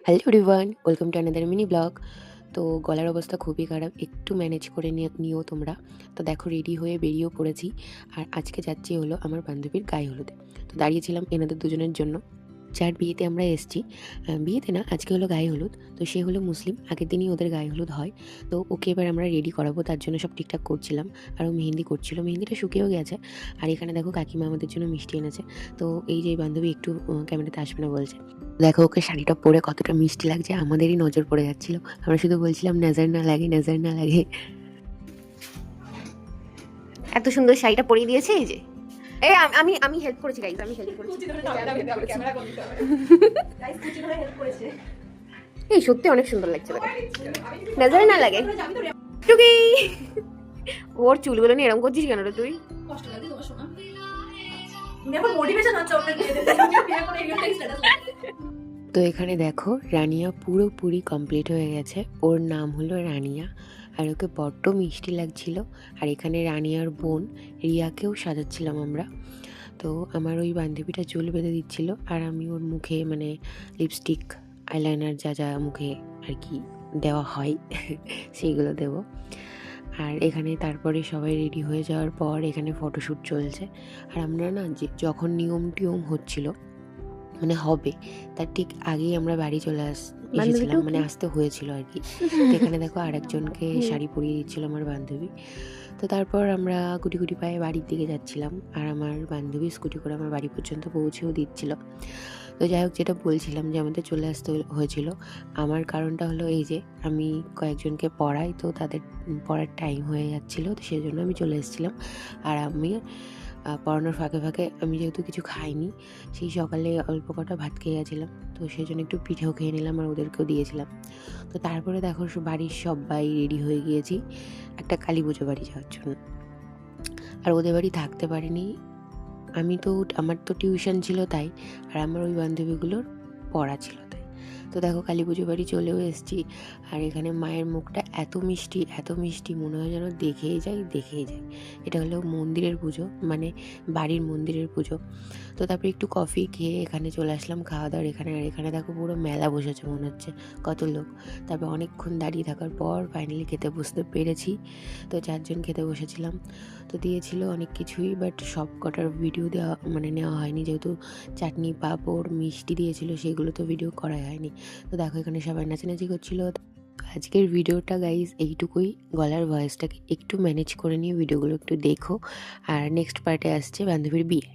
Hello everyone, welcome to another mini blog. তো গলার অবস্থা খুবই খারাপ, একটু ম্যানেজ করে নিও তোমরা। তো দেখো রেডি হয়ে বেরিয়েও পড়েছি। আর আজকে যাচ্ছি হলো আমার বান্ধবীর গায়ে হলুদে। তো দাঁড়িয়েছিলাম এনাদের দুজনের জন্য, যার বিয়েতে আমরা এসেছি। বিয়েতে না, আজকে হলো গায়ে হলুদ। তো সে হলো মুসলিম, আগের দিনই ওদের গায়ে হলুদ হয়। তো ওকে এবার আমরা রেডি করাবো, তার জন্য সব ঠিকঠাক করছিলাম। আর ও মেহেন্দি করছিল, মেহেন্দিটা শুকিয়েও গেছে। আর এখানে দেখো কাকিমা আমাদের জন্য মিষ্টি এনেছে। তো এই যে বান্ধবী একটু ক্যামেরাতে আসবে না বলছে। দেখো ওকে শাড়িটা পরে কতটা মিষ্টি লাগছে, আমাদেরই নজর পড়ে যাচ্ছিল। আমরা শুধু বলছিলাম নজর না লাগে, নজর না লাগে। এত সুন্দর শাড়িটা পরিয়ে দিয়েছে। এই যে এই আমি আমি হেল্প করেছি গাইজ, আমি হেল্প করেছি। এই সত্যি অনেক সুন্দর লাগছে দেখো, নজর না লাগে। টুকি ওর চুলগুলো নিয়ে এরকম করছিস কেন রে তুই? কষ্ট লাগে তোমার শোনা। এখন মোটিভেশন হচ্ছে ওদের বিয়েতে বিয়ে করে এগুলোই স্ট্যাটাস লাগাতে। তো এখানে দেখো রানিয়া পুরোপুরি কমপ্লিট হয়ে গেছে। ওর নাম হলো রানিয়া, আর ওকে বড্ড মিষ্টি লাগছিল। আর এখানে রানিয়ার বোন রিয়াকেও সাজাচ্ছিলাম আমরা। তো আমার ওই বান্ধবীটা চুল বেঁধে দিচ্ছিল, আর আমি ওর মুখে মানে লিপস্টিক, আইলাইনার যা যা মুখে আর কি দেওয়া হয় সেইগুলো দেবো। আর এখানে তারপরে সবাই রেডি হয়ে যাওয়ার পর এখানে ফটোশ্যুট চলছে। আর আমরা না যখন নিয়ম টিয়ম হচ্ছিল মানে হবে, তার ঠিক আগেই আমরা বাড়ি চলে এসেছিলাম, মানে আসতে হয়েছিল আর কি। তো এখানে দেখো আরেকজনকে শাড়ি পরিয়ে দিচ্ছিল আমার বান্ধবী। তো তারপর আমরা গুটি গুটি পায়ে বাড়ির দিকে যাচ্ছিলাম, আর আমার বান্ধবী স্কুটি করে আমার বাড়ি পর্যন্ত পৌঁছেও দিচ্ছিল। তো যাই হোক, যেটা বলছিলাম যে আমাদের চলে আসতে হয়েছিল, আমার কারণটা হলো এই যে আমি কয়েকজনকে পড়াই, তো তাদের পড়ার টাইম হয়ে যাচ্ছিলো, তো সেই জন্য আমি চলে এসেছিলাম। আর আমি পড়ানোর ফাঁকে ফাঁকে আমি যেহেতু কিছু খাইনি, সেই সকালে অল্প কটা ভাত খেয়ে গেছিলাম, তো সেই জন্য একটু পিঠেও খেয়ে নিলাম আর ওদেরকেও দিয়েছিলাম। তো তারপরে দেখো বাড়ির সবাই রেডি হয়ে গিয়েছি একটা কালী পুজো বাড়ি যাওয়ার জন্য। আর ওদের বাড়ি থাকতে পারিনি আমি, তো আমার তো টিউশন ছিল তাই, আর আমার ওই বান্ধবীগুলোর পড়া ছিল তাই। তো দেখো কালী পুজো বাড়ি চলেও এসেছি। আর এখানে মায়ের মুখটা এত মিষ্টি, এত মিষ্টি, মনে হয় যেন দেখেই যাই দেখেই যাই। এটা হলো মন্দিরের পুজো, মানে বাড়ির মন্দিরের পুজো। তো তারপরে একটু কফি খেয়ে এখানে চলে আসলাম খাওয়া দাওয়ার এখানে। আর এখানে দেখো পুরো মেলা বসেছে মনে হচ্ছে, কত লোক। তারপর অনেকক্ষণ দাঁড়িয়ে থাকার পর ফাইনালি খেতে বসতে পেরেছি। তো 4 জন খেতে বসেছিলাম। তো দিয়েছিল অনেক কিছুই, বাট সব কটার ভিডিও দেওয়া মানে নেওয়া হয়নি, যেহেতু চাটনি পাঁপড় মিষ্টি দিয়েছিল, সেগুলো তো ভিডিও করাই হয়নি। তো দেখো এখানে সবাই নাচানাচি করছিল। আজকের ভিডিওটা গাইজ এইটুকুই, গলার ভয়েসটাকে একটু ম্যানেজ করে নিয়ে ভিডিওগুলো একটু দেখো। আর নেক্সট পার্টে আসছে বান্ধবীর বিয়ে।